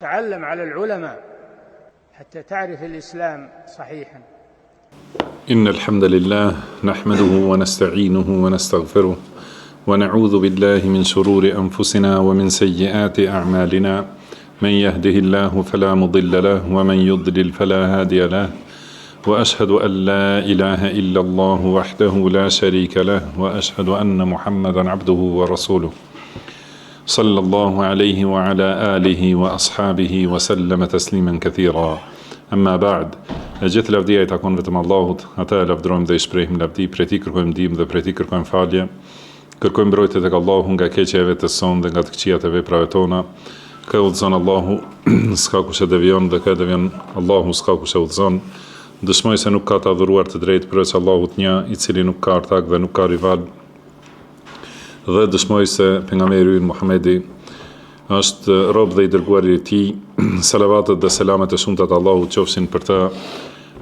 تعلم على العلماء حتى تعرف الإسلام صحيحا. إن الحمد لله نحمده ونستعينه ونستغفره ونعوذ بالله من شرور أنفسنا ومن سيئات أعمالنا من يهده الله فلا مضل له ومن يضلل فلا هادي له وأشهد أن لا إله إلا الله وحده لا شريك له وأشهد أن محمدا عبده ورسوله صلى الله عليه وعلى آله وأصحابه وسلم تسليما كثيرا. أما بعد. Gjithë lavdia I takon vetëm Allahut, ata e lavdrojmë dhe I shprehim lavdi, prej Tij kërkojmë ndihmë dhe prej Tij kërkojmë falje. Kërkojmë mbrojtje tek Allahu nga keqja e vetes sonë dhe nga të këqijat e veprave tona. Kë udhëzon Allahu, s'ka kush e devion dhe kë devion Allahu, s'ka kush e udhëzon. Dëshmoj se nuk ka të adhuruar të drejtë përveç Allahut një, I cili nuk ka ortak dhe nuk ka rival. Dhe dëshmoj se pejgamberi ynë Muhamedi është rob dhe I dërguari I Tij. Salavatet dhe selamet e shumta të Allahut qofshin për të,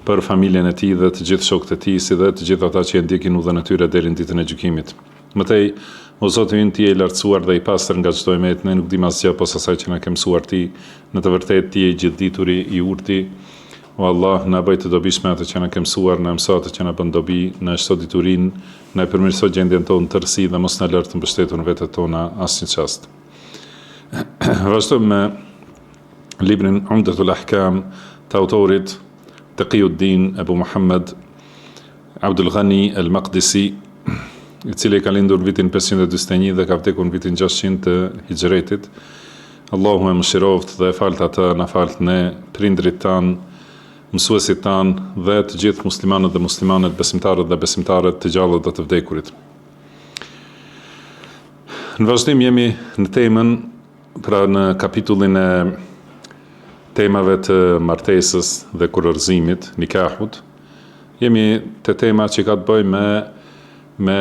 për familjen e tij dhe të gjithë shokët e tij, si dhe të gjithë ata që e ndjekin udhën e tyre deri në ditën e gjykimit. Mëtej, o Zoti ynë, Ti je I lartësuar dhe I pastër nga çdo emet, ne nuk dim asgjë posa asaj që na ke mësuar Ti. Në të vërtetë Ti je I gjithdituri, I urti. O Allah, na bëj të dobishme atë që na ke mësuar, na mëso atë që na bën dobi, na shto diturinë, na përmirëso gjendjen tonë tërësi dhe mos na lër të mbështetur në vetët tona asnjë çast. Vazhdojmë me librin Umdatul Ahkam të autorit Taqiyuddin Abu Muhammad Abdul Ghani al-Maqdisi, I cili ka lindur vitin 541 dhe ka vdekur në vitin 600 të Hijretit. Allahu e mëshiroft dhe falt atë, na falt ne, prindrit tanë, mësuesit tanë dhe të gjithë muslimanët dhe muslimanet, besimtarët dhe besimtarët, të gjallët dhe të vdekurit. Në vazhdim jemi në temën, pra në kapitullin e temave të martesës dhe kurorëzimit, nikahut. Jemi të tema që ka të bëj me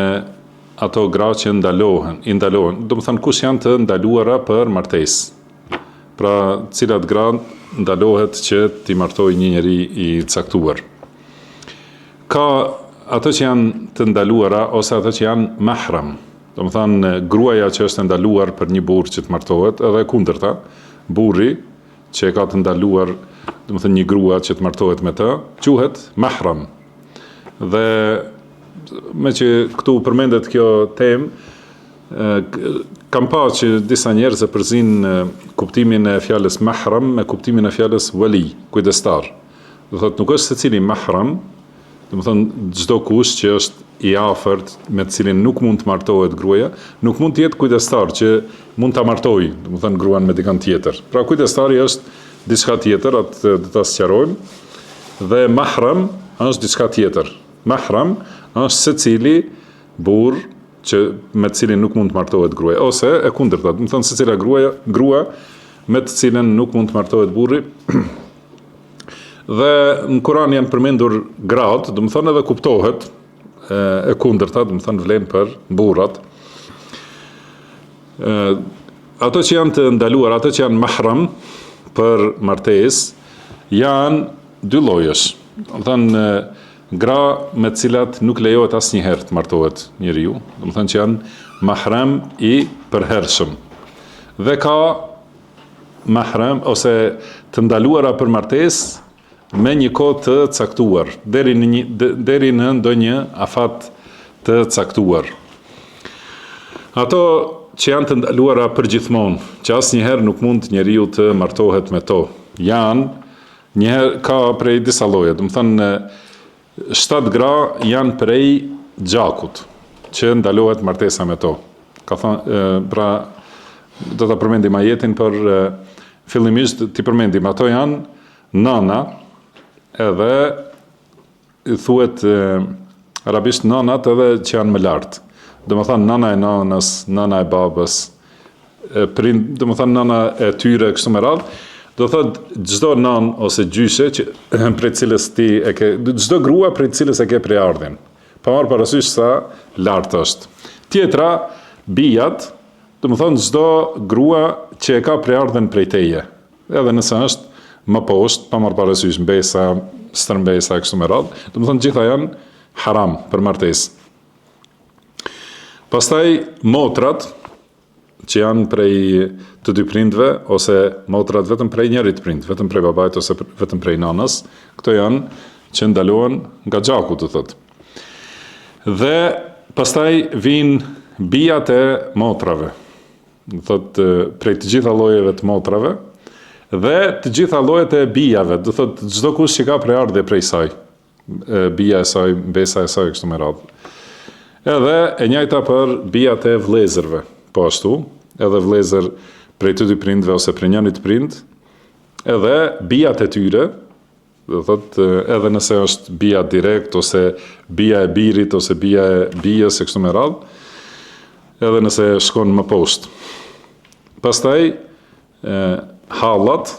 ato gra që ndalohen. Do më thënë kush janë të ndaluara për martesë. Pra cilat gra ndalohet që t'i martoj një njeri I caktuar. Ka ato që janë të ndaluara ose ato që janë mahram. Do më thënë gruaja që është ndaluar për një burr që të martohet, edhe kundërta, burri që e ka të ndaluar, do më thënë një grua që të martohet me të, quhet mahram. Dhe me që këtu përmendet kjo temë, kam pa që disa njerëz e përzin kuptimin e fjalës mahram me kuptimin e fjalës wali, kujdestar. Do thotë nuk është secili mahram, do më thënë çdo kush që është I afërt me të cilin nuk mund të martohet gruaja, nuk mund të jetë kujdestar që mund ta martojë, do më thënë gruan me dikant tjetër. Pra kujdestari është diçka tjetër, atë do ta sqarojmë. Dhe mahram është diçka tjetër. Mahram është secili burr që me të cilin nuk mund të martohet gruaja, ose e kundërta, do më thënë secila grua me të cilin nuk mund të martohet burri. Dhe në Kur'an janë përmendur gratë, do më thënë edhe kuptohet e kundërta, do më thënë vlen për burrat. Ato që janë të ndaluar, ato që janë mahram për martesë, janë dy llojesh. Do më thënë gra me të cilat nuk lejohet asnjëherë të martohet njeriu, do më thënë që janë mahram I përhershëm. Dhe ka mahram ose të ndaluara për martesë me një kohë të caktuar, deri në ndonjë afat të caktuar. Ato që janë të ndaluara përgjithmonë, që asnjëherë nuk mund njeriu të martohet me to, janë ka prej disa lloje, do të thënë 7 gra janë prej gjakut, që ndalohet martesa me to. Ka thënë, pra do ta përmendim ajetin, për fillimisht ti përmendim, ato janë nana, edhe thuhet arabisht nanat edhe që janë më lart. Do të thënë nana e nanës, nana e babës, do të thënë nana e tyre kështu me radhë. Do thotë çdo nan ose gjyshe që prej cilës ti e ke, çdo grua prej cilës e ke preardhin. Pa marrë parasysh sa lart është. Tjetra bijat, do të thënë çdo grua që e ka preardhin prej teje. Edhe nëse është më poshtë, pa marrë parasysh mbesa, stërmbesa kështu me radhë, do të thonë gjitha janë haram për martesë. Pastaj motrat, që janë prej të dy prindve, ose motrat vetëm prej njërit prind, vetëm prej babait ose vetëm prej nanës, këto janë që ndalohen nga gjaku, të thotë. Dhe pastaj vinë bijat e motrave, do thotë prej të gjitha llojeve të motrave, dhe të gjitha llojet e bijave, do thotë çdo kush që ka preardhje prej saj, bija e saj, mbesa e saj kështu me radhë. Edhe e njëjta për bijat e vëllezërve, po ashtu, edhe vëllezër prej të dy prindve ose prej njërit prind, edhe bijat e tyre, do thotë edhe nëse është bija direkt ose bija e birit ose bija e bijës e kështu me radhë, edhe nëse shkon më poshtë. Pastaj hallat,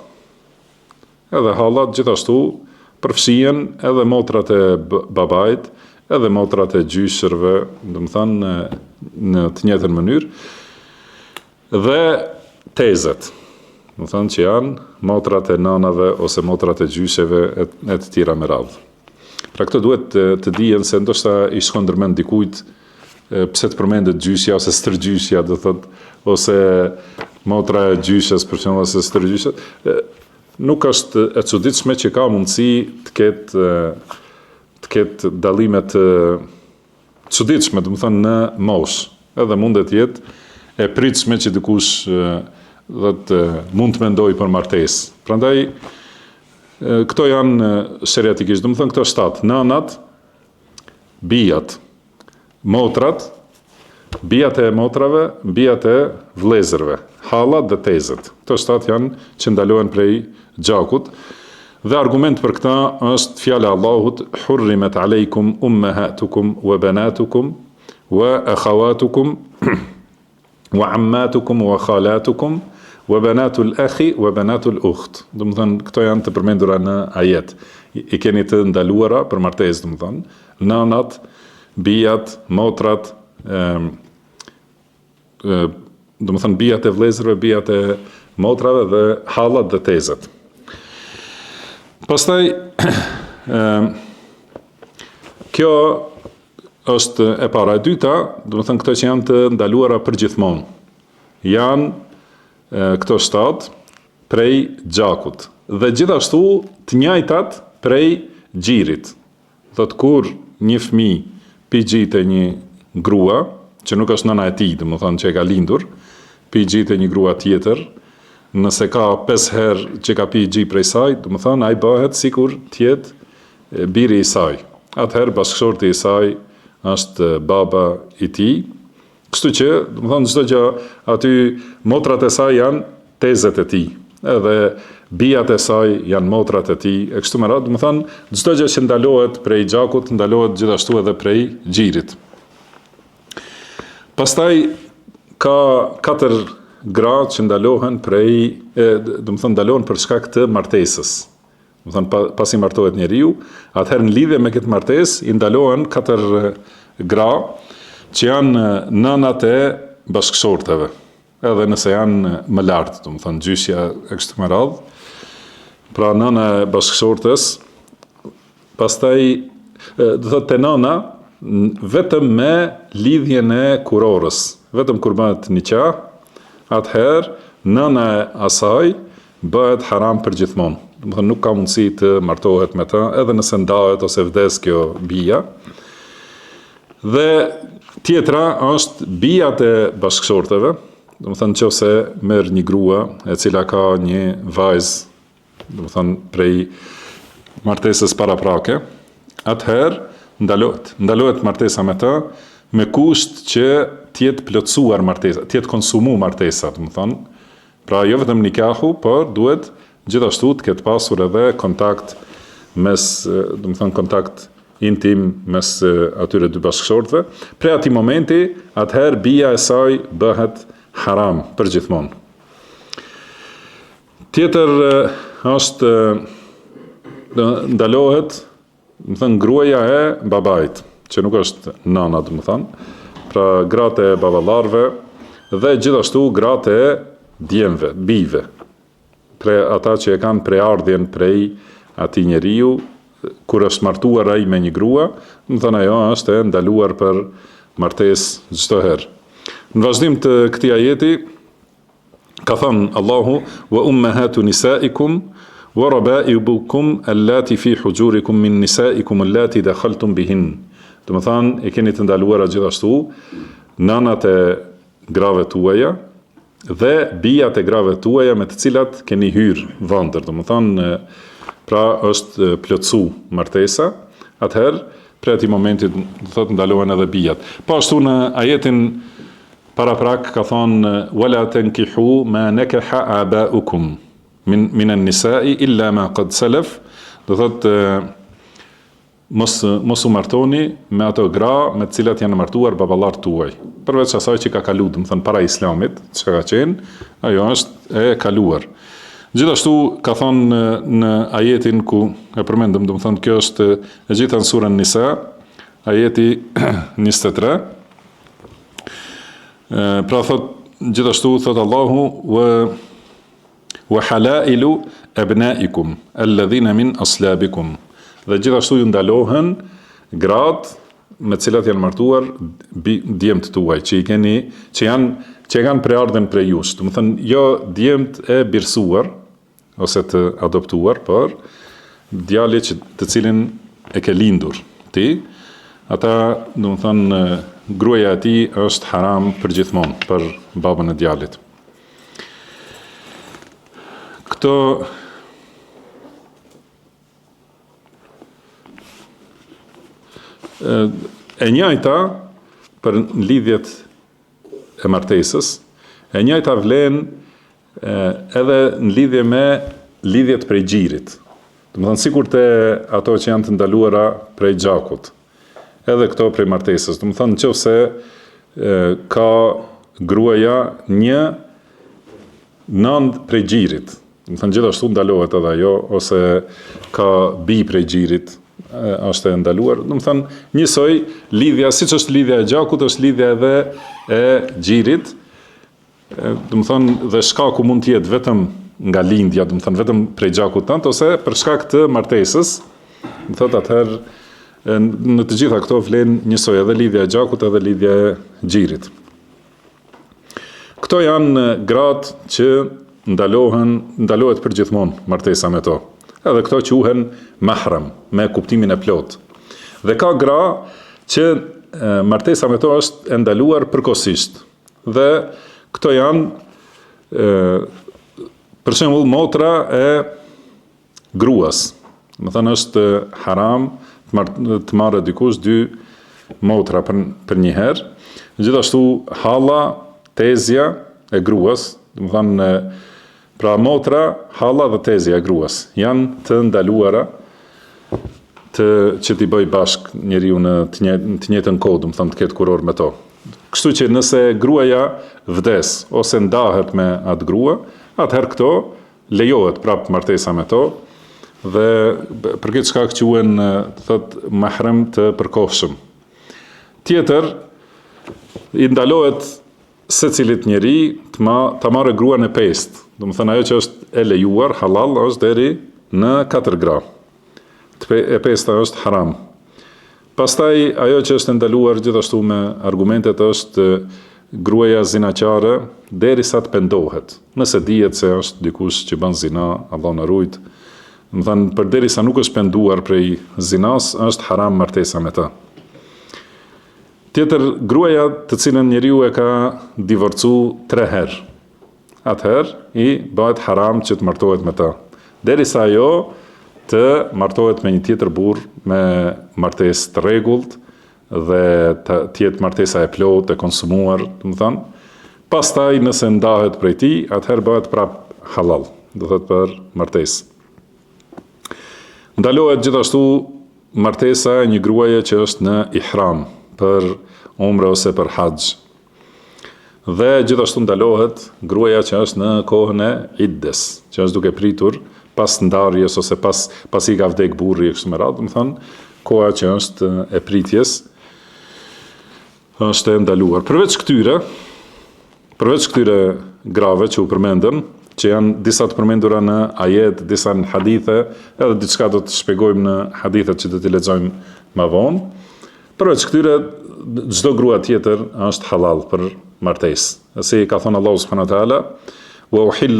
edhe hallat gjithashtu përfshihen edhe motrat e babait, edhe motrat e gjyshërve, domethënë në të njëjtën mënyrë, dhe tezet, domethënë që janë motrat e nanave ose motrat e gjysheve e të tjera me radhë. Pra këto duhet të dihen se ndoshta i shkon ndërmend dikujt pse të përmendet gjyshja ose stërgjyshja, do thotë, ose motra e gjyshes për shembull ose stërgjyshja. Nuk është e çuditshme që ka mundësi të ketë dallime të çuditshme, domethënë në moshë. Edhe mundet jetë e pritshme që dikush mund të mendoj për martesë. Prandaj këto janë sheriatikisht, domethënë këto 7: nënat, bijat, motrat, bijat e motrave, bijat e vëllezërve, hallat dhe tezet. Këto 7 janë që ndalohen prej gjakut. Dhe argument për këta është fjala e Allahut: hurrimet alejkum ummahatukum wa banatukum wa akhawatukum wa ammatukum wa khalatukum wa banatul akhi wa banatul ukht. Domethënë këto janë të përmendura në ajet. I keni të ndaluara për martesë, domethënë nënat, bijat, motrat, domethënë bijat e vëllezërve, bijat e motrave dhe hallat dhe tezet. Pastaj kjo është e para. E dyta, domethënë këto që janë të ndaluara përgjithmonë, janë këto 7 prej gjakut dhe gjithashtu të njëjtat prej gjirit. Thotë kur një fëmijë pi gjit e një grua, që nuk është nëna e tij, domethënë që e ka lindur, pi gjit e një grua tjetër, nëse ka 5 herë që ka pi gjit prej saj, domethënë ai bëhet sikur të jetë biri i saj. Atëherë bashkëshorti i saj është baba i tij. Kështu që, domethënë çdo gjë aty motrat e saj janë tezet e tij, edhe bijat e saj janë motrat e tij, e kështu me radhë, domethënë çdo gjë që ndalohet prej gjakut ndalohet gjithashtu edhe prej gjirit. Pastaj ka 4 gra që ndalohen prej, domethënë ndalohen për shkak të martesës. Domethënë pasi martohet njeriu, atëherë në lidhje me këtë martesë i ndalohen 4 gra që janë nënat e bashkëshorteve, edhe nëse janë më lartë, domethënë gjyshja e kështu me radhë. Pra nëna e bashkëshortes, pastaj do thotë te nëna vetëm me lidhjen e kurorës, vetëm kur bëhet nikah, atëherë nëna e asaj bëhet haram përgjithmonë. Domethënë nuk ka mundësi të martohet me të, edhe nëse ndahet ose vdes kjo bija. Dhe tjetra është bijat e bashkëshorteve, domethënë nëse merr një grua e cila ka një vajzë, domethënë prej martesës paraprake, atëherë ndalohet martesa me të, me kusht që të jetë plotësuar martesa, të jetë konsumu martesa, domethënë. Pra jo vetëm nikahu, por duhet gjithashtu të ketë pasur edhe kontakt mes, domethënë kontakt intim mes atyre dy bashkëshortëve. Prej atij momenti, atëherë bija e saj bëhet haram përgjithmonë. Tjetër është ndalohet, domethënë gruaja e babait, që nuk është nana, domethënë, pra gratë e baballarëve dhe gjithashtu gratë e djemve, bijve, prej ata që e kanë preardhjen prej atij njeriu, kur është martuar ai me një grua, domethënë ajo është e ndaluar për martesë çdo herë. Në vazhdim të këtij ajeti Ka thënë Allahu: "Wa ummahatu nisaikum wa raba'ibukum allati fi hujurikum min nisaikum allati dakhaltum bihin." Do të thonë, e keni të ndaluara gjithashtu nanat e grave tuaja dhe bijat e grave tuaja me të cilat keni hyrë dhëndër. Do të thonë, pra është plotsu martesa, atëherë për atij momenti do thotë ndalohen edhe bijat. Po ashtu në ajetin paraprak ka thonë: "Wala tankihu ma nakaha aba'ukum min an-nisa'i illa ma qad salaf." Do thotë mos u martoni me ato gra me të cilat janë martuar baballarët tuaj, përveç asaj që ka kaluar, do të thonë para islamit, çka ka qenë, ajo është e kaluar. Gjithashtu ka thonë në ajetin ku e përmendëm, do të thonë kjo është e gjitha në surën Nisa, ajeti 23. Pra thot gjithashtu thot Allahu: wa halailu abnaikum alladhina min aslabikum. Dhe gjithashtu ju ndalohen gratë me cilat janë martuar djemt tuaj, që janë preardhen prej jush. Do të thënë, jo djemt e birsuar ose të adoptuar, por djali të cilin e ke lindur ti, ata do të thënë gruaja e tij është haram përgjithmonë për babën e djalit. Këto e njëjta për lidhjet e martesës, e njëjta vlen edhe në lidhje me lidhjet prej gjirit. Do të thënë, sikur të ato që janë të ndaluara prej gjakut, edhe këto prej martesës. Do të thënë, nëse ka gruaja një nënd prej gjirit, do të thënë gjithashtu ndalohet edhe ajo, ose ka bi prej gjirit, është e ndaluar. Do të thënë, njësoj lidhja, siç është lidhja e gjakut, është lidhja edhe e gjirit. Do të thënë, dhe shkaku mund të jetë vetëm nga lindja, do të thënë vetëm prej gjakut tënd, ose për shkak të martesës. Do thotë atëherë në të gjitha këto vlen njësoj, edhe lidhja e gjakut edhe lidhja e gjirit. Këto janë gratë që ndalohet përgjithmonë martesa me to. Edhe këto quhen mahram, me kuptimin e plot. Dhe ka gra që martesa me to është e ndaluar përkohësisht. Dhe këto janë, për shembull, motra e gruas. Do të thënë, është haram të marrë dikush dy motra për një herë. Gjithashtu halla, tezja e gruas, do të thënë, pra motra, halla dhe tezja e gruas janë të ndaluara që t'i bëj bashk njeriu në të njëjtën kohë, do të thënë të ketë kuror me to. Kështu që nëse gruaja vdes ose ndahet me atë grua, atëherë këto lejohet prapë martesa me to, dhe për këtë shkak quhen, thotë, mahram të përkohshëm. Tjetër, i ndalohet secilit njeri ta marrë gruan e pestë. Do të thënë, ajo që është e lejuar, halal, është deri në 4 gra. E pesta është haram. Pastaj, ajo që është ndaluar gjithashtu me argumentet është gruaja zinaqare derisa të pendohet. Nëse dihet se është dikush që bën zina, Allah na ruaj. Do të thënë, përderisa nuk është penduar prej zinas, është haram martesa me ta. Tjetër, gruaja të cilën njeriu e ka divorcu 3 herë, atëherë i bëhet haram që të martohet me ta, derisa ajo të martohet me një tjetër burr me martesë të rregullt dhe të jetë martesa e plotë, e konsumuar, do të thënë. Pastaj nëse ndahet prej tij, atëherë bëhet prap halal, do thotë për martesë. Ndalohet gjithashtu martesa e një gruaje që është në ihram për umre ose për haxh. Dhe gjithashtu ndalohet gruaja që është në kohën e iddes, që është duke pritur pas ndarjes ose pas i ka vdek burri e kështu me radhë, do të thënë, koha që është e pritjes është e ndaluar. Përveç këtyre grave që u përmendën, që janë disa të përmendura në ajet, disa në hadithe, edhe diçka do të shpjegojmë në hadithet që do t'i lexojmë më vonë. Përveç këtyre, çdo grua tjetër është halal për martesë. Si ka thënë Allahu subhanahu wa taala: وأحل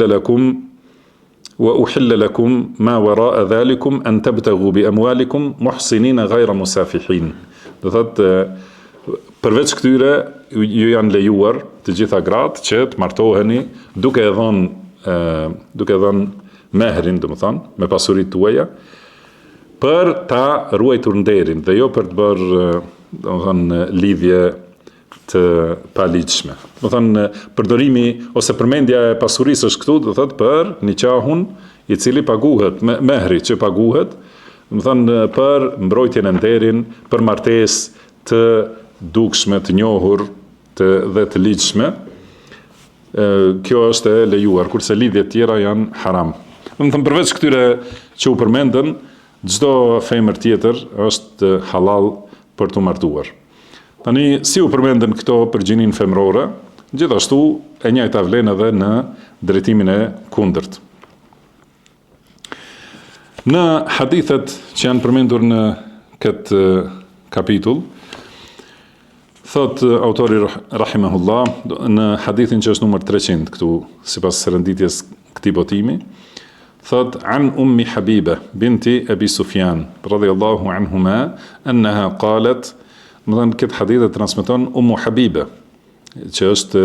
لكم ما وراء ذلكم أن تبتغوا بأموالكم محسنين غير مسافحين. Do thotë përveç këtyre ju janë lejuar të gjitha gratë që të martoheni duke e dhënë mehrin, domethënë, me pasuritë tuaja, për ta ruajtur nderin dhe jo për të bërë, domethënë, lidhje të paligjshme. Domethënë, përdorimi ose përmendja e pasurisë është këtu, do thotë për nikahun i cili paguhet, mehri që paguhet, domethënë për mbrojtjen e nderin, për martesë të dukshme, të njohur dhe të ligjshme. Kjo është e lejuar, kurse lidhjet tjera janë haram. Domethënë përveç këtyre që u përmendën, çdo femër tjetër është halal për të martuar. Tani, si u përmendën këto për gjinin femrore, gjithashtu e njëjta vlen edhe në drejtimin e kundërt. Në hadithet që janë përmendur në këtë kapitull, thot autori rahimahullah, në hadithin që është numër 300 këtu, sipas renditjes këtij botimi, thot an ummi Habiba binti Abi Sufjan radhiyallahu anhuma annaha qalet, më thënë këtë hadith e transmeton Ummu Habiba, që është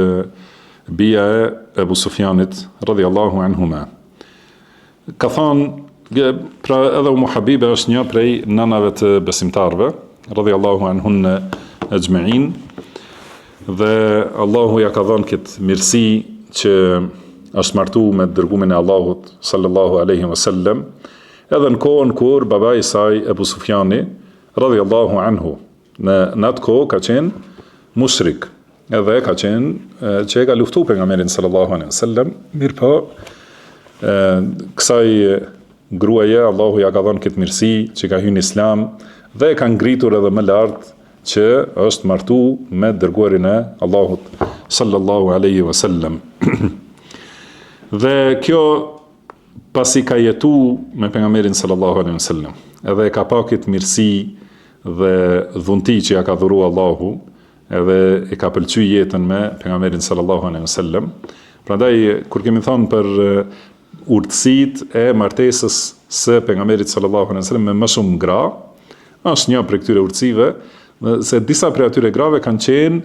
bia e Abu Sufjanit radhiyallahu anhuma. Ka thonë, pra edhe Ummu Habiba është një prej nanave të besimtarve, radhiyallahu anhunna ajma'in, dhe Allahu ja ka dhënë këtë mirësi që është martu me dërgumin e Allahut sallallahu alaihi wasallam, edhe në kohën kur babai i saj Abu Sufjani radhiyallahu anhu në atë kohë ka qenë mushrik, edhe ka qenë që e ka luftu pejgamberin sallallahu alaihi wasallam, mirëpo kësaj gruaje Allahu ja ka dhënë këtë mirësi që ka hyrë në Islam dhe e ka ngritur edhe më lart që është martu me dërguarin e Allahut sallallahu alaihi wasallam. Dhe kjo pasi ka jetu me pejgamberin sallallahu alaihi wasallam, edhe e ka pa këtë mirësi dhe dhunti që ja ka dhuru Allahu, edhe e ka pëlqy jetën me pejgamberin sallallahu alaihi wasallam. Prandaj kur kemi thënë për urtësitë e martesës së pejgamberit sallallahu alaihi wasallam me më shumë gra, është një prej këtyre urtësive, se disa prej atyre grave kanë qenë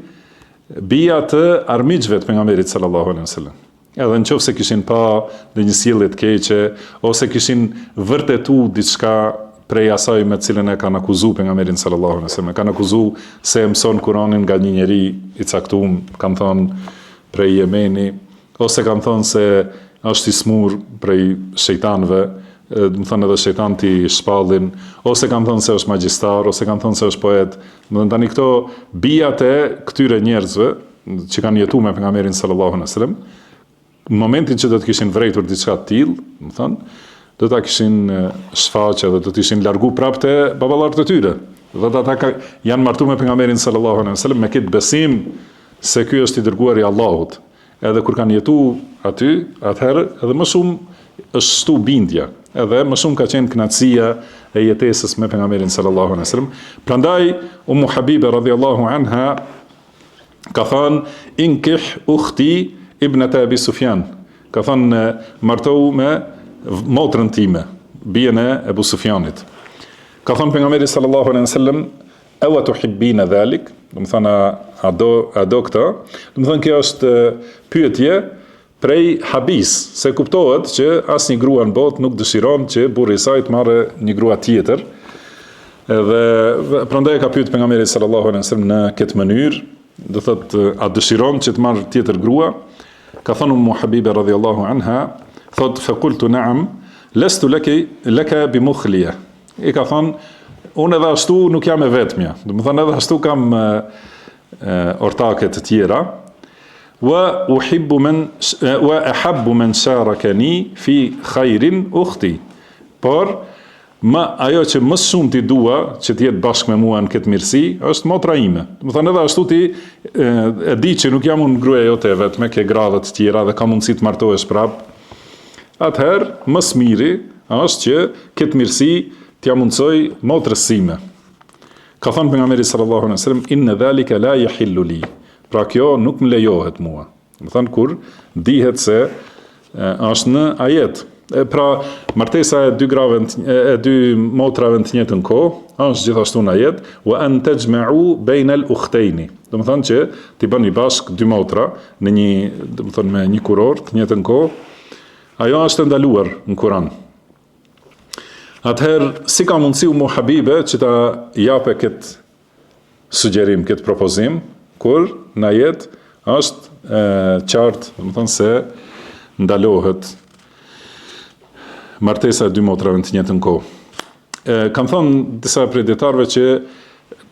bija të armiqve të pejgamberit sallallahu alaihi wasallam. Edhe nëse kishin pa në një sjellje të keqe ose kishin vërtetuar diçka prej asaj me cilën e kanë akuzuar pejgamberin sallallahu alaihi wasallam, kanë akuzuar se mëson Kur'anin nga një njeri i caktuar, kanë thonë prej Jemeni, ose kanë thonë se është i smur prej shejtanëve, më thënë edhe shejtanët i shpallin, ose kanë thënë se është magjistar, ose kanë thënë se është poet. Më thënë tani këto bijat e këtyre njerëzve që kanë jetuar me pejgamberin sallallahu alaihi wasallam, në momentin që do të kishin vrejtur diçka të tillë, më thënë, do ta kishin shfaqë dhe do të ishin largu prapë te baballarët e tyre. Dhe ata janë martuar me pejgamberin sallallahu alaihi wasallam me këtë besim se ky është i dërguari i Allahut. Edhe kur kanë jetuar aty, atëherë edhe më shumë është shtu bindja, edhe më shumë ka qenë kënaqësia e jetesës me pejgamberin sallallahu alaihi wasallam. Prandaj Ummu Habiba radhiyallahu anha ka thënë inkih ukhti ibnata Abi Sufjan, ka thënë martohu me motrën time, bijën e Abu Sufjanit. Ka thënë pejgamberi sallallahu alaihi wasallam awa tuhibbina dhalik, do të thonë a do këtë, do të thonë kjo është pyetje prej habis, se kuptohet që asnjë grua në botë nuk dëshiron që burri i saj të marrë një grua tjetër. Dhe prandaj ka pyetur pejgamberi sallallahu alaihi wasallam në këtë mënyrë, do thotë a dëshiron që të marrë tjetër grua? Ka thënë Ummu Habiba radhiyallahu anha, thotë faqultu na'am, lastu laka bimukhliya. I ka thënë unë edhe ashtu nuk jam e vetmja, do të thonë edhe ashtu kam ortake të tjera. Wa ahabbu man sharakani fi khairin ukhti. Por ajo që më shumë ti dua që të jetë bashkë me mua në këtë mirësi është motra ime. Do të thonë edhe ashtu ti e di që nuk jam unë gruaja jote e vetme, ke grave të tjera dhe ka mundësi të martohesh prapë. Atëherë më së miri është që këtë mirësi t'ja mundsoj motrës sime. Ka thënë pejgamberi sallallahu alaihi wasallam inna dhalika la yahillu li. Pra kjo nuk më lejohet mua. Do thënë kur dihet se është në ajet. Pra, martesa e dy motrave në të njëjtën kohë është gjithashtu në ajet, wa an tajma'u bayna al-ukhtayni. Do të thonë që ti bëni bashkë dy motra në një, do të thonë me një kuror të njëjtën kohë. Ajo është ndaluar në Kur'an. Atëherë, si ka mundësi Ummu Habibe që ta jape këtë sugjerim, këtë propozim, kur në ajet është qartë, do të thonë se ndalohet martesa e dy motrave në të njëjtën kohë. Kam thonë disa prej dietarëve që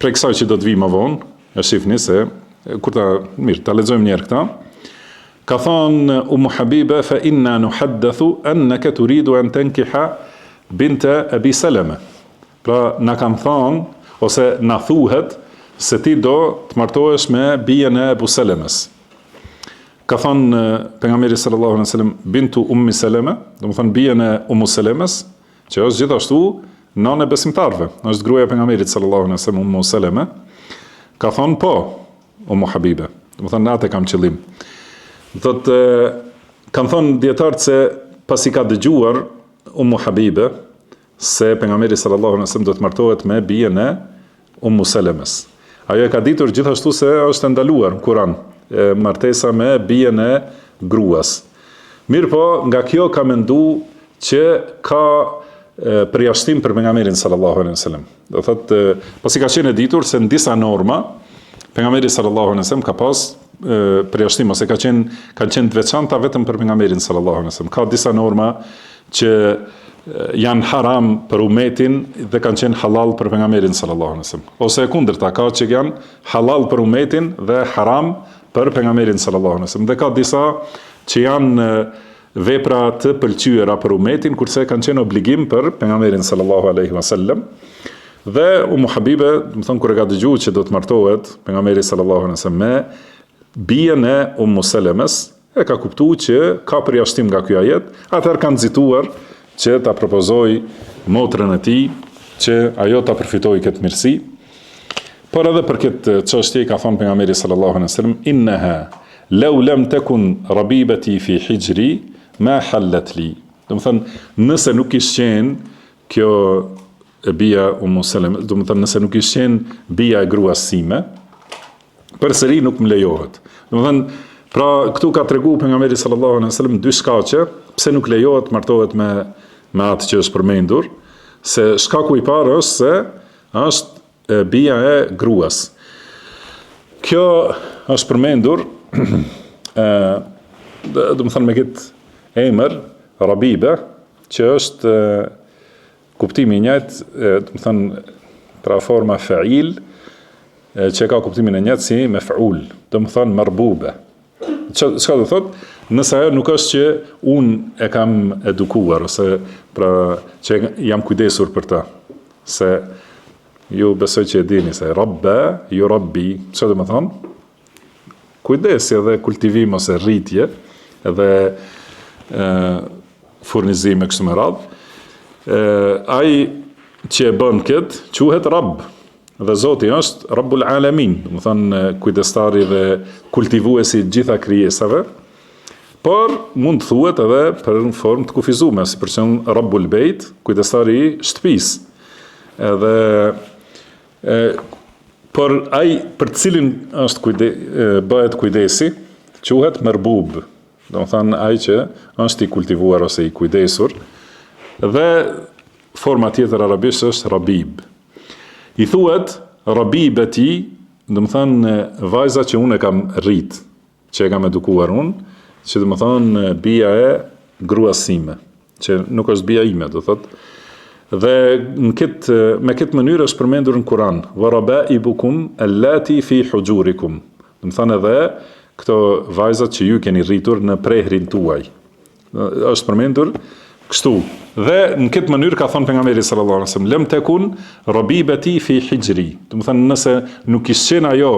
prej kësaj që do të vi më vonë, e shihni se kur ta lexojmë një herë këta. Ka thonë Ummu Habibe fa inna nuhaddathu annaka turidu an tankiha binta Abi Salama. Pra na kanë thonë ose na thuhet se ti do të martohesh me bijën e Abu Salamës. Ka thonë pejgamberi sallallahu alaihi wasallam bintu Ummi Salama, do të thonë bijën e Ummu Salamës, që është gjithashtu nënë e besimtarëve, është gruaja e pejgamberit sallallahu alaihi wasallam Ummu Salama. Ka thonë po, Ummu Habibe, do të thonë atë kam qëllim. Thotë kanë thonë dietarët se pasi ka dëgjuar Ummu Habibe se pejgamberi sallallahu alaihi wasallam do të martohet me bijën e Ummu Salamës. Ajo e ka ditur gjithashtu se është ndaluar në Kur'an martesa me bijën e gruas. Mirë po, nga kjo ka mendu që ka përjashtim për pejgamberin sallallahu alaihi wasallam. Do thotë, pasi ka qenë ditur se në disa norma pejgamberi sallallahu alaihi wasallam ka pas përjashtim ose kanë qenë të veçanta vetëm për pejgamberin sallallahu alaihi wasallam. Ka disa norma që janë haram për umetin dhe kanë qenë halal për pejgamberin sallallahu alaihi wasallam. Ose e kundërta, ka që janë halal për umetin dhe haram për pejgamberin sallallahu alaihi wasallam. Dhe ka disa që janë vepra të pëlqyera për umetin, kurse kanë qenë obligim për pejgamberin sallallahu alaihi wasallam. Dhe Ummu Habibe, do të thonë kur e ka dëgjuar që do të martohet pejgamberi sallallahu alaihi wasallam me bijën e Ummu Salamës, e ka kuptuar që ka përjashtim nga ky ajet, atëherë kanë nxituar që ta propozoj motrën e tij që ajo ta përfitojë këtë mirësi. Por edhe për këtë çështje ka thënë pejgamberi sallallahu alaihi wasallam innaha law lam takun rabibati fi hijri ma hallat li. Do të thonë nëse nuk ishte qenë kjo bija Ummu Salama, do të thonë nëse nuk ishte qenë bija e gruas sime, përsëri nuk më lejohet. Do të thonë, pra këtu ka treguar pejgamberi sallallahu alaihi wasallam dy shkaqe pse nuk lejohet martohet me atë që është përmendur, se shkaku i parë është se është bija e gruas. Kjo është përmendur do të thonë me këtë emër Rabibe, që është kuptimi i njëjtë, do të thonë pra forma fa'il, që ka kuptimin e njëjtë si mef'ul, do të thonë marbube. Çka do thotë? Nëse ajo nuk është që unë e kam edukuar, ose pra që jam kujdesur për ta, se ju besoj që e dini se rabba, ju rabbi, që do më thonë? Kujdesje dhe kultivim ose rritje, edhe furnizim e kështu me radhë. Ai që e bën këtë, quhet rabb, dhe Zoti është Rabbul Alamin, do të thonë kujdestari dhe kultivuesi gjitha krijesave. Por mund të thuhet edhe për në formë të kufizuar, si për shembull Rabbul Bejt, kujdestari i shtëpisë. Por ai për të cilin është bëhet kujdesi, quhet merbub. Do të thonë ai që është i kultivuar ose i kujdesur. Dhe forma tjetër arabisht është rabib. I thuhet rabibeti, do të thonë vajza që unë e kam rrit, që e kam edukuar unë, që do të thonë bija e gruas sime, që nuk është bija ime, do thotë. Dhe me këtë mënyrë është përmendur në Kur'an, wa rabaibukum allati fi hujurikum. Do të thonë edhe këto vajzat që ju keni rritur në prehrin tuaj. Është përmendur kështu. Dhe në këtë mënyrë ka thënë pejgamberi sallallahu alaihi wasallam, lam takun rabibati fi hijri. Do të thonë nëse nuk ishte ajo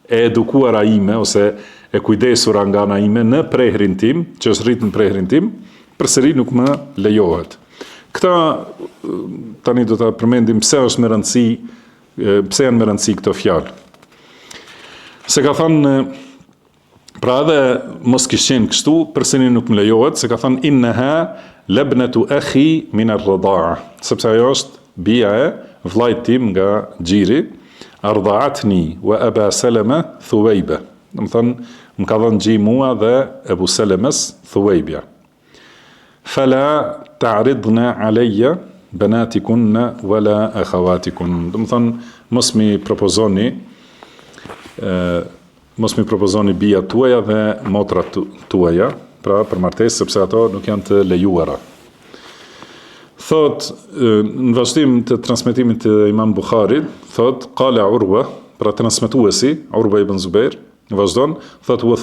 e edukuara ime ose e kujdesura nga ana ime në prehrin tim, që është rritur në prehrin tim, përsëri nuk më lejohet. Këta tani do ta përmendim pse është me rëndësi, pse janë me rëndësi këto fjalë. Se ka thënë Pra edhe mos kishin kështu, përsëri nuk më lejohet, se ka thënë innaha labnatu akhi min ar-rida'a, sepse ajo është bia e vllajt tim nga xhiri, ardha'atni wa Aba Salama Thuwayba. Do të thënë më ka dhënë xhi mua dhe Abu Salamas Thuwaybja. Fala ta'ridna alayya banatikunna wala akhawatikun. Do të thënë mos mi propozoni bijat tuaja dhe motrat tuaja, pra për martesë, sepse ato nuk janë të lejuara. Thot, në vazhdim të transmetimit të Imam Bukharit, thot, qala Urwa, pra transmetuesi, Urwa ibn Zubair, vazhdon, thot, wa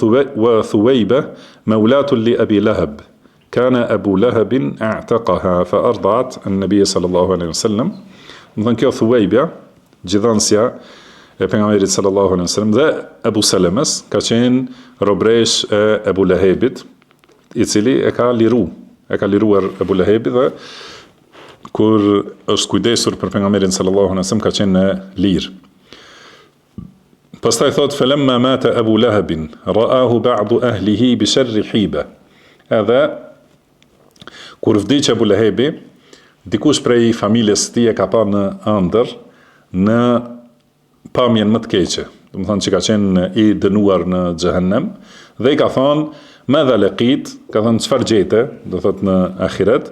Thuwayba maulatun li Abi Lahab, kana Abu Lahabin a'taqaha fa arda'at an-nabiy sallallahu alaihi wasallam. Do thënë kjo Thuwayba, gjithansja e pejgamberit sallallahu alaihi wasallam dhe Abu Salamas ka qenë robresh e Abu Lahabit, i cili e ka liruar Abu Lahabi dhe kur është kujdesur për pejgamberin sallallahu alaihi wasallam ka qenë në lirë. Pastaj thot falamma mata Abu Lahabin ra'ahu ba'du ahlihi bi sharri hiba. Edhe kur vdiq Abu Lahabi, dikush prej familjes së tij e ka pa në ëndër në pamjen më të keqe. Do të thonë që ka qenë i dënuar në xhehenem dhe i ka thonë madha laqit, ka thënë çfarë gjete, do thotë në ahiret,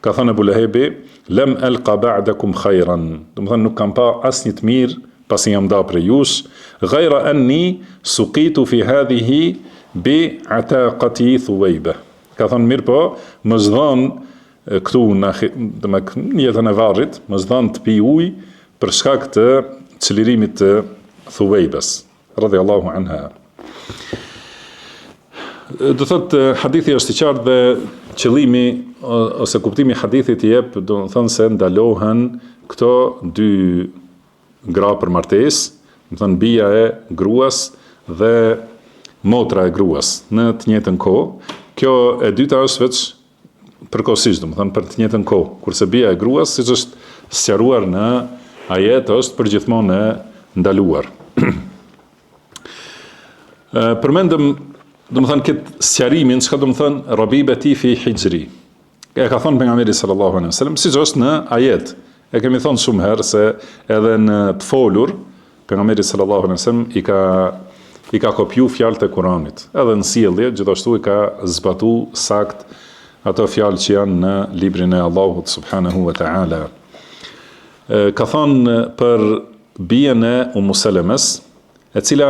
ka thënë Abu Lahabi lam alqa ba'dakum khayran. Do të thonë nuk kam pa asnjë të mirë pasi jam nda prej jush, ghayra anni suqitu fi hadhihi bi ataqati Thuwayba. Ka thënë mirë po, më zdhon këtu në jetën e varrit, më zdhon të pi ujë për shkak të çlirimit të Thuwaybas, radhiyallahu anha. Do thotë hadithi është i qartë dhe qëllimi ose kuptimi i hadithit i jep, do të thonë se ndalohen këto dy gra për martesë, do të thonë bija e gruas dhe motra e gruas në të njëjtën kohë. Kjo e dyta është veç përkohësisht, do të thonë për të njëjtën kohë, kurse bija e gruas, siç është sqaruar në ajet, është përgjithmonë e ndaluar. Përmendëm do të thënë këtë sqarimin, çka do të thënë rabibati fi hijri. E ka thënë pejgamberi sallallahu alaihi wasallam, siç është në ajet. E kemi thënë shumë herë se edhe në të folur pejgamberi sallallahu alaihi wasallam i ka kopju fjalët e Kuranit. Edhe në sjellje gjithashtu i ka zbatu sakt ato fjalë që janë në librin e Allahut subhanahu wa taala. Ka thënë për bijën e Ummu Salamës, e cila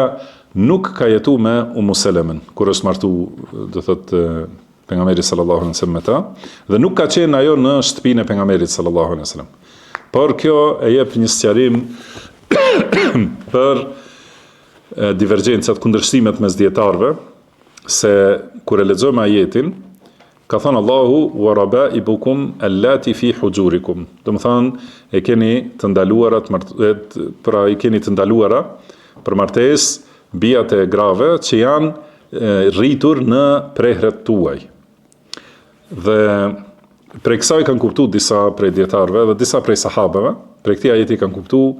nuk ka jetu me Ummu Salamën kur është martu, do thotë pejgamberi sallallahu alaihi wasallam me ta, dhe nuk ka qenë ajo në shtëpinë e pejgamberit sallallahu alaihi wasallam. Por kjo e jep një sqarim për divergjencat, kundërshtimet mes dietarëve, se kur e lexojmë ajetin, ka thënë Allahu wa rabaibukum allati fi hujurikum. Do të thonë e keni të ndaluara pra i keni të ndaluara për martesë bijat e grave që janë rritur në prehret tuaj. Dhe prej kësaj kanë kuptuar disa prej dietarëve dhe disa prej sahabeve, prej këtij ajeti kanë kuptuar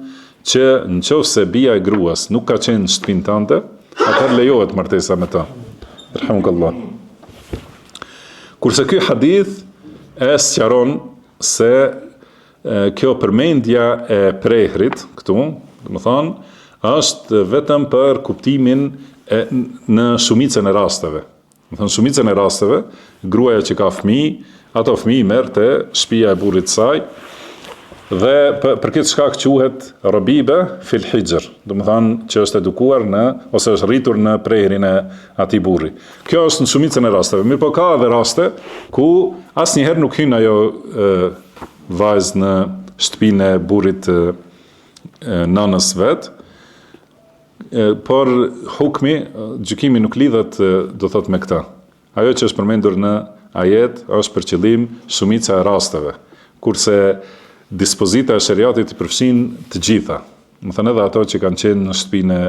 që nëse bija e gruas nuk ka qenë në shtëpinë tënde, atëherë lejohet martesa me ta. Rahmukallah. Kurse ky hadith e sqaron se kjo përmendja e prehrit këtu, do të thonë, është vetëm për kuptimin në shumicën e rasteve. Do të thonë shumicën e rasteve, gruaja që ka fëmijë, ato fëmijë merr te shtëpia e burrit të saj dhe për këtë shkak quhet rabiba fil hijr. Do të thonë që është edukuar ose është rritur në prehrin e atij burri. Kjo është në shumicën e rasteve. Mirë po ka edhe raste ku asnjëherë nuk hyn ajo vajzë në shtëpinë e burrit nanës vet, por hukmi, gjykimi nuk lidhet do thot me këtë. Ajo që është përmendur në ajet është për qëllim shumica e rasteve, kurse dispozita e shariatit i përfshin të gjitha. Më thënë edhe ato që kanë qenë në shtëpinë e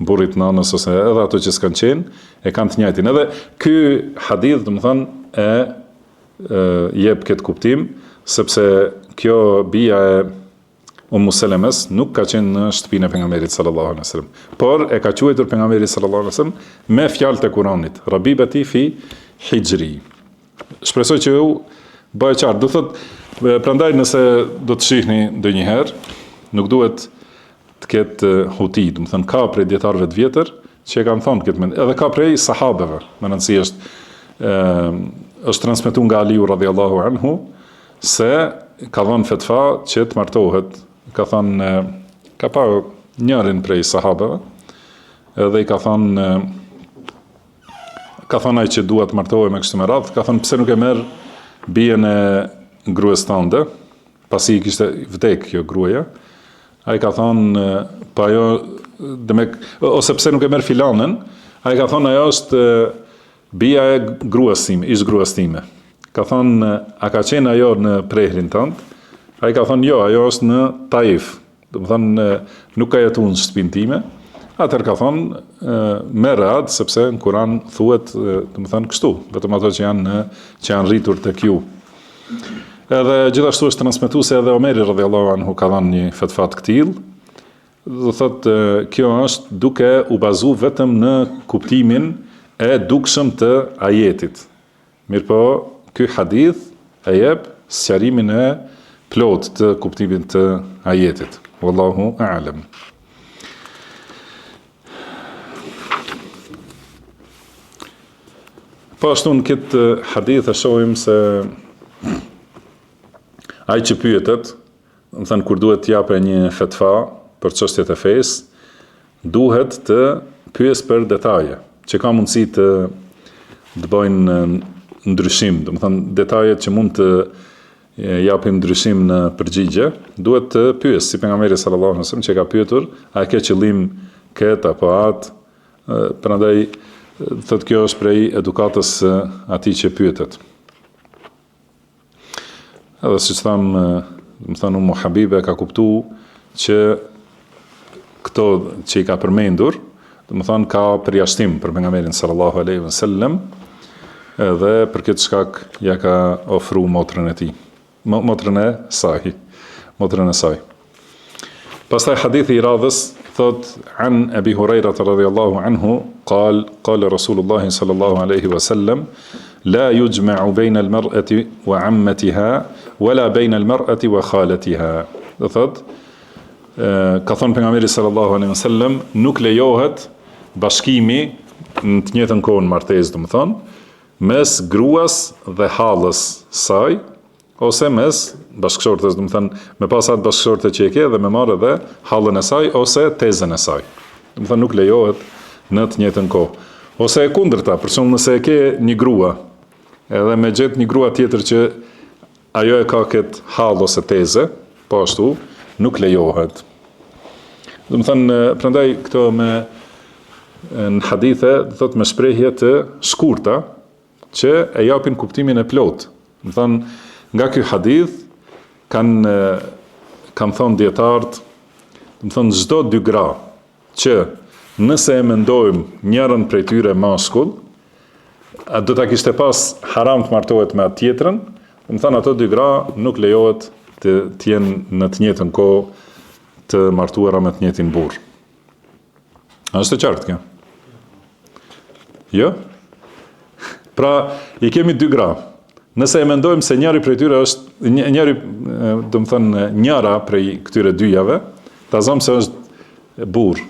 burrit nanës ose edhe ato që s'kanë qenë, e kanë të njëjtin. Edhe ky hadith, do të thënë, jep këtë kuptim, sepse kjo bija e Selemes nuk ka qenë në shtëpinë e pejgamberit sallallahu alaihi wasallam, por e ka quajtur pejgamberi sallallahu alaihi wasallam me fjalët e Kuranit, Rabibati fi hijri. Shpresoj që ju bëhet qartë. Do thotë, prandaj nëse do të shihni ndonjëherë, nuk duhet të ketë huti, do të thënë ka prej dietarëve të vjetër që e kanë thonë këtë mend, edhe ka prej sahabeve, më rëndësi është transmetuar nga Aliu radhiyallahu anhu se ka dhënë fetva që të martohet, ka thënë, ka pa njërin prej sahabeve, edhe i ka thënë ai që duhet të martohej me kështu me radhë, ka thënë pse nuk e merr bijen e gruas tënde, pasi i kishte vdek kjo gruaja. Ai ka thënë, pa ajo, ose pse nuk e merr filanën, ai ka thënë ajo është bija e gruas time, ish gruas time. Ka thënë, a ka qenë ajo në prehrin tënd? Ai ka thënë, jo, ajo është në Taif. Do të thënë, nuk ka jetuar në shtëpinë time. Atëherë ka thënë, merr atë sepse në Kur'an thuhet, do të thënë kështu, vetëm ato që janë rritur tek ju. Edhe gjithashtu është transmetuar se edhe Omeri radhiyallahu anhu ka dhënë një fetva të tillë. Do thotë, kjo është duke u bazuar vetëm në kuptimin e dukshëm të ajetit. Mirpo, ky hadith e jep sqarimin e plot të kuptimit të ajetit. Wallahu a'lam. Po ashtu në këtë hadith e shohim se ai që pyetet, do të thënë kur duhet të japë një fetva për çështjet e fesë, duhet të pyes për detaje, që ka mundësi të bëjnë ndryshim, do të thënë detajet që mund të japim ndryshim në përgjigje, duhet të pyes si pejgamberi sallallahu alaihi wasallam që ka pyetur, a ke qëllim këtë apo atë, prandaj thotë kjo është prej edukatës së atij që pyetet. Edhe siç tham, më thënë Ummu Habibe ka kuptuar që këto që i ka përmendur, do të thënë ka përjashtim për pejgamberin sallallahu alaihi wasallam, edhe për këtë shkak ja ka ofruar motrën e tij, motrën e saj. Pastaj hadithi i radhës thot an Abi Huraira radhiyallahu anhu qala Rasulullah sallallahu alaihi wasallam la yujma'u bayna al-mar'ati wa 'ammatiha wala bayna al-mar'ati wa khalatiha. Do thot, ka thënë pejgamberi sallallahu alaihi wasallam, nuk lejohet bashkimi në të njëjtën kohë në martesë, do të thonë, mes gruas dhe hallës saj, ose mes bashkëshortes, do të thënë, me pas atë bashkëshorte që e ke dhe me marrë edhe hallën e saj ose tezën e saj. Do të thënë nuk lejohet në të njëjtën kohë. Ose e kundërta, për shembull nëse e ke një grua, edhe me gjet një grua tjetër që ajo e ka këtë hallë ose teze, po ashtu nuk lejohet. Do të thënë, prandaj këto në hadithe, do thotë me shprehje të shkurta që e japin kuptimin e plot. Do të thënë, nga ky hadith kanë thonë dietarët, do të thonë çdo dy gra që nëse e mendojmë njërën prej tyre mashkull, do ta kishte pas haram të martohet me atë tjetrën, do të thonë ato dy gra nuk lejohet të jenë në të njëjtën kohë të martuara me të njëjtin burr. A është e qartë kjo? Jo? Pra, i kemi dy gra. Nëse e mendojmë se njëri prej tyre është do të thënë njëra prej këtyre dyjave, ta zëmë se është burr,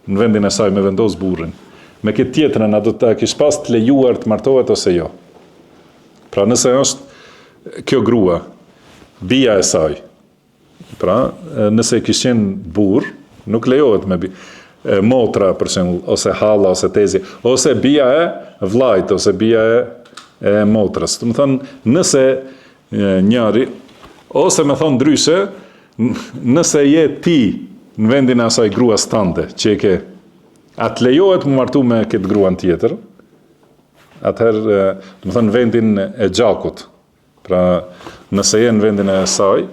në vendin e saj me vendos burrin. Me këtë tjetrën, a do të kish pas të lejuar të martohet ose jo? Pra nëse është kjo grua, bija e saj, pra nëse kish qenë burr, nuk lejohet me motra, për shembull, ose halla, ose tezi, ose bija e vllajt, ose bija e motrës. Do të thonë, nëse njëri, ose me thonë ndryshe, nëse je ti në vendin e asaj gruas tënde që e ke, atë lejohet më martu me këtë gruan tjetër, atëherë, do të thonë vendin e gjakut. Pra, nëse je në vendin e saj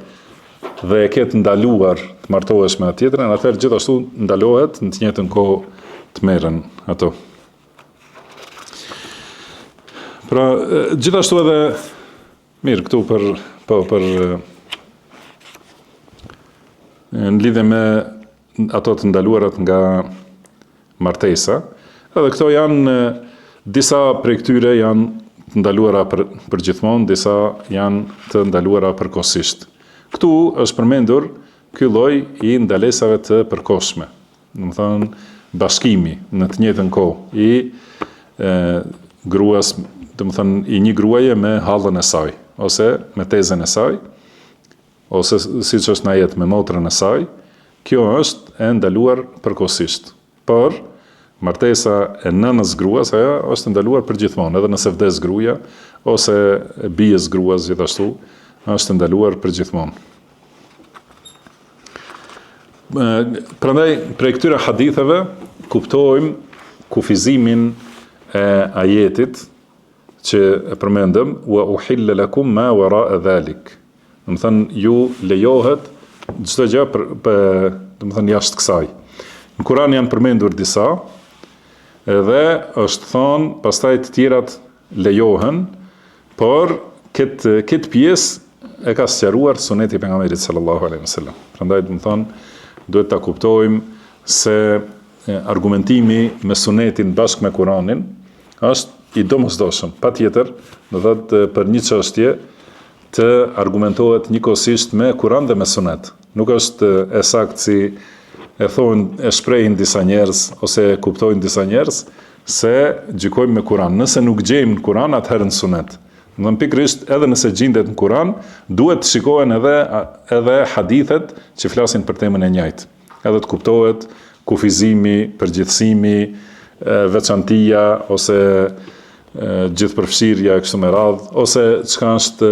dhe e ketë ndaluar të martohesh me atë tjetrën, atëherë gjithashtu ndalohet në të njëjtën kohë të merren ato. Pra, gjithashtu edhe mirë këtu për në lidhje me ato të ndaluarat nga martesa, edhe këto janë disa prej këtyre janë të ndaluara për gjithmonë, disa janë të ndaluara përkohësisht. Këtu është përmendur ky lloj i ndalesave të përkohshme, do të thonë bashkimi në të njëjtën kohë i gruas, do të thonë i një gruaje me hallën e saj, ose me tezën e saj, ose siç është në ajet me motrën e saj. Kjo është e ndaluar përkohësisht. Por martesa e nënës gruas ajo është ndaluar përgjithmonë, edhe nëse vdes gruaja ose bijës gruas gjithashtu është ndaluar përgjithmonë. Prandaj prej këtyre haditheve kuptojmë kufizimin e ajetit që e përmendëm, wa uhilla lakum ma wara'a dhalik. Do të thënë ju lejohet çdo gjë do të thënë jashtë kësaj. Në Kur'an janë përmendur disa, edhe është thonë pastaj të tjerat lejohen, por këtë pjesë e ka sqaruar suneti i pejgamberit sallallahu alaihi wasallam. Prandaj do të thonë duhet ta kuptojmë se argumentimi me sunetin bashkë me Kur'anin është i domosdoshëm. Patjetër, do thotë për një çështje të argumentohet njëkohësisht me Kur'an dhe me sunet. Nuk është e saktë si e thonë, e shprehin disa njerëz ose e kuptojnë disa njerëz se gjykojmë me Kur'an. Nëse nuk gjejmë në Kur'an, atëherë në sunet. Në pikërisht edhe nëse gjendet në Kur'an, duhet të shikohen edhe hadithet që flasin për temën e njëjtë. Edhe të kuptohet kufizimi, përgjithësimi, veçantia ose gjithëpërfshirja kështu me radhë, ose çka është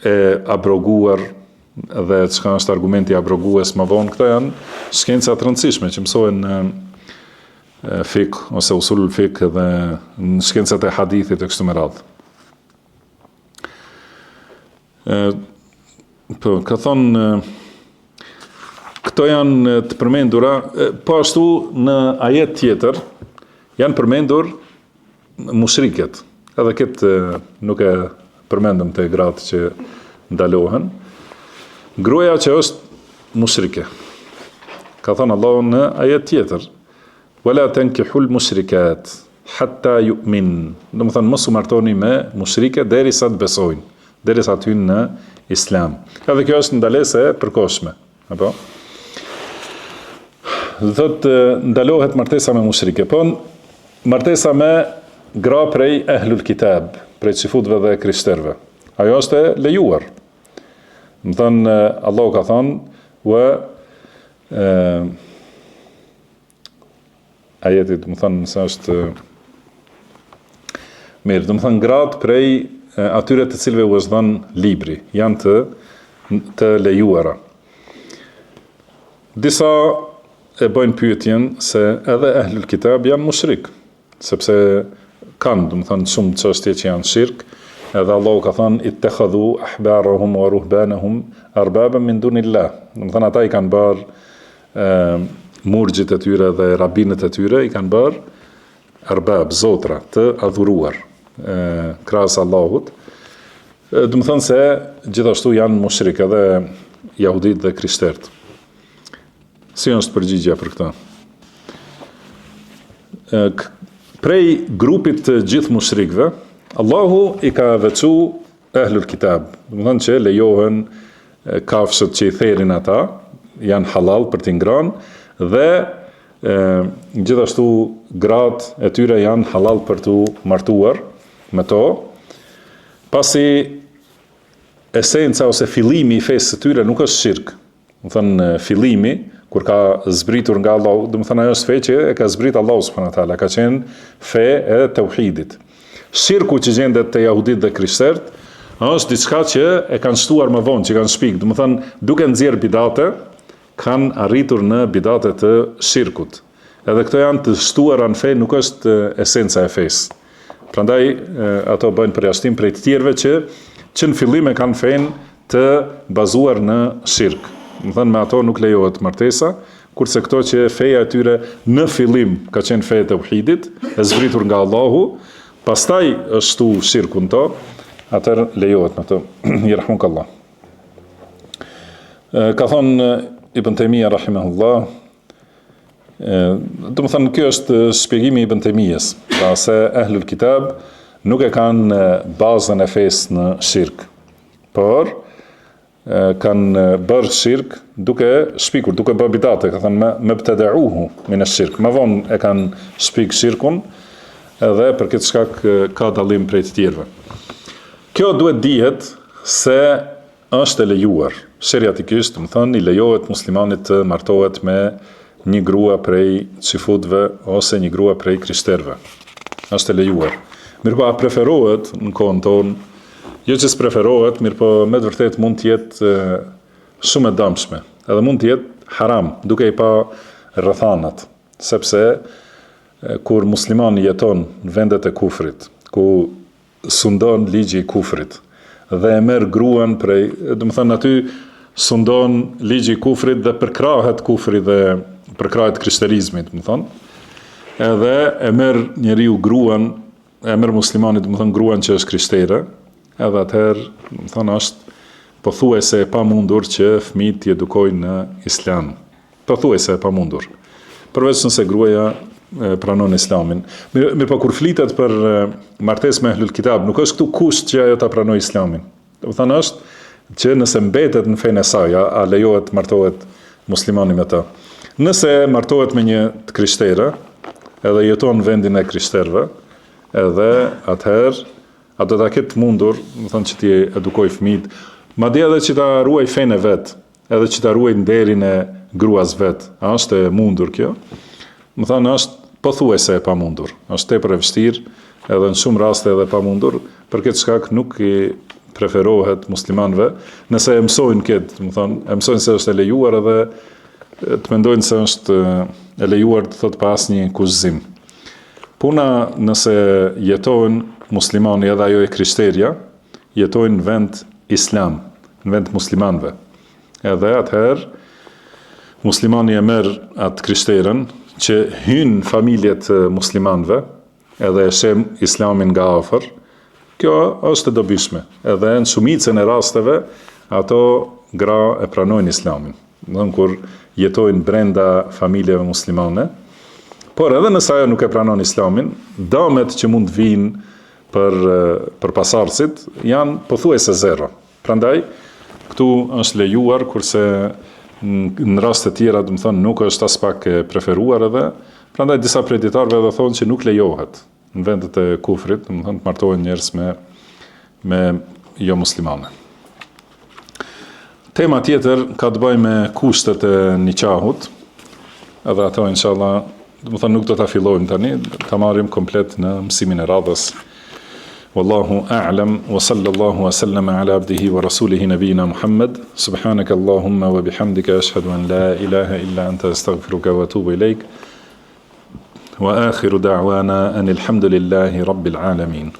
e abroguar dhe çka është argumenti abrogues më vonë. Këto janë shkenca të rëndësishme që mësohen në fik ose usulul fik dhe në shkencat e hadithit e kështu me radhë. Ka thonë këto janë të përmendura, po ashtu në ajet tjetër janë përmendur mushriket. Edhe këtë nuk e përmendëm të gratë që ndalohen. Gruaja që është mushrike. Ka thënë Allahu në ajet tjetër: "Wala tankihul mushrikat hatta yu'min." Do të thonë mos u martoni me mushrike derisa të besojnë, derisa të hyjnë në Islam. Edhe kjo është ndalesë e përkohshme, apo? Do thotë ndalohet martesa me mushrike, po martesa me gra prej ehlul kitab, prej xifutëve dhe krishterëve. Ajo është e lejuar. Do thonë Allahu ka thonë wa ajeti do të thonë se është mirë, do të thonë gratë prej atyre të cilëve u është dhënë libri, janë të lejuara. Disa e bëjnë pyetjen se edhe ehlul kitab janë mushrik, sepse kanë, do të thonë, shumë çështje që janë shirk, edhe Allahu ka thënë ittakhadhu ahbarahum wa ruhbanahum arbaban min dunillah. Do të thonë ata i kanë bërë murgjit e tyre dhe rabinët e tyre i kanë bërë arbab, zotra, të adhuruar krahas Allahut. Do të thonë se gjithashtu janë mushrik edhe jahudit dhe krishterët. Si është përgjigjja për këtë? Prej grupit të gjithë mushrikëve, Allahu i ka veçu ehlul kitab. Do të thonë që lejohen kafshët që i therin ata, janë halal për t'i ngrënë dhe gjithashtu gratë e tyre janë halal për t'u martuar me to. Pasi esenca ose fillimi i fesë së tyre nuk është shirk. Do të thonë fillimi kur ka zbritur nga Allahu, do të thonë ajo është fe që e ka zbrit Allahu subhanahu wa taala, ka qenë fe e tauhidit. Shirku që gjendet te jahudit dhe krishterët është diçka që e kanë shtuar më vonë, që kanë shpik, do të thonë duke nxjerr bidate, kanë arritur në bidate të shirkut. Edhe këto janë të shtuara në fe, nuk është esenca e fesë. Prandaj ato bëjnë përjashtim prej të tjerëve që në fillim e kanë fenë të bazuar në shirk. Do thënë me ato nuk lejohet martesa, kurse këto që feja e tyre në fillim ka qenë fe e tauhidit, e zbritur nga Allahu, pastaj është shtu shirkun to, atëherë lejohet me to. Yerhamukallah. Ka thonë Ibn Taymija rahimahullah, do të thënë kjo është shpjegimi i Ibn Taymijës, pra se Ahlul Kitab nuk e kanë bazën e fesë në shirk, por kanë bërë shirk duke shpikur, duke bërë bidate, ka thënë me btedauhu min ash-shirk. Më vonë e kanë shpik shirkun, edhe për këtë shkak ka dallim prej të tjerëve. Kjo duhet dihet se është e lejuar. Sheriatikisht, më thënë, i lejohet muslimanit të martohet me një grua prej çifutëve ose një grua prej krishterëve. Është e lejuar. Mirpo a preferohet në kohën tonë? Jo që s'preferohet, mirpo me të vërtet mund të jetë shumë e dëmshme. Edhe mund të jetë haram, duke i pa rrethanat, sepse kur muslimani jeton në vendet e kufrit, ku sundon ligji i kufrit dhe e merr gruan prej, do të thënë aty sundon ligji i kufrit dhe përkrahet kufri dhe përkrahet krishterizmit, do të thonë. Edhe e merr njeriu gruan, e merr muslimani, do të thonë gruan që është krishtere, edhe atëherë, do të thonë është pothuajse e pamundur që fëmijët të edukojnë në islam. Pothuajse e pamundur. Përveç nëse gruaja pranon islamin. Mirë po kur flitet për martesë me Ahlul Kitab, nuk është këtu kusht që ajo ta pranojë islamin. Do të thonë është që nëse mbetet në fenë e saj, a lejohet martohet muslimani me ta. Nëse martohet me një të krishtere, edhe jeton në vendin e krishterëve, edhe atëherë ato ta ketë mundur, do thonë që t'i edukoj fëmijët, madje edhe që ta ruaj fenë e vet, edhe që ta ruaj nderin e gruas vet. A është e mundur kjo? Do thonë është pothuajse e pamundur. Është tepër e vështirë, edhe në shumë raste edhe pamundur, për këtë shkak nuk i preferohet muslimanëve, nëse e mësojnë këtë, do thonë, e mësojnë se është e lejuar edhe të mendojnë se është e lejuar të thotë pas një kushzim. Puna nëse jetojnë muslimani edhe ajo e krishterja, jetojnë në vend islam, në vend muslimanëve. Edhe atëherë muslimani e merr atë krishteren që hyn familjet muslimanëve, edhe e shem islamin nga afër. Kjo është e dobishme. Edhe në shumicën e rasteve ato gra e pranojnë islamin. Domthon kur jetojnë brenda familjeve muslimane, por edhe nëse ajo nuk e pranon islamin, damet që mund të vinë për pasardhësit janë pothuajse zero. Prandaj këtu është lejuar, kurse në raste tjera, do të thonë, nuk është as pak e preferuar edhe, prandaj disa prej dietarëve edhe thonë që nuk lejohet në vendet e kufrit, do të thonë të martohen njerëz me jo muslimane. Tema tjetër ka të bëjë me kushtet e nikahut, edhe ato inshallah, do të thonë nuk do ta fillojmë tani, ta marrim komplet në mësimin e radhës. Wallahu a'lam wa sallallahu wa sallama ala abdihi wa rasulihi nabiyina Muhammad. Subhanaka Allahumma wa bihamdika ashhadu an la ilaha illa anta astaghfiruka wa atubu ilaik. Wa akhiru da'wana anil hamdulillahi rabbil alamin.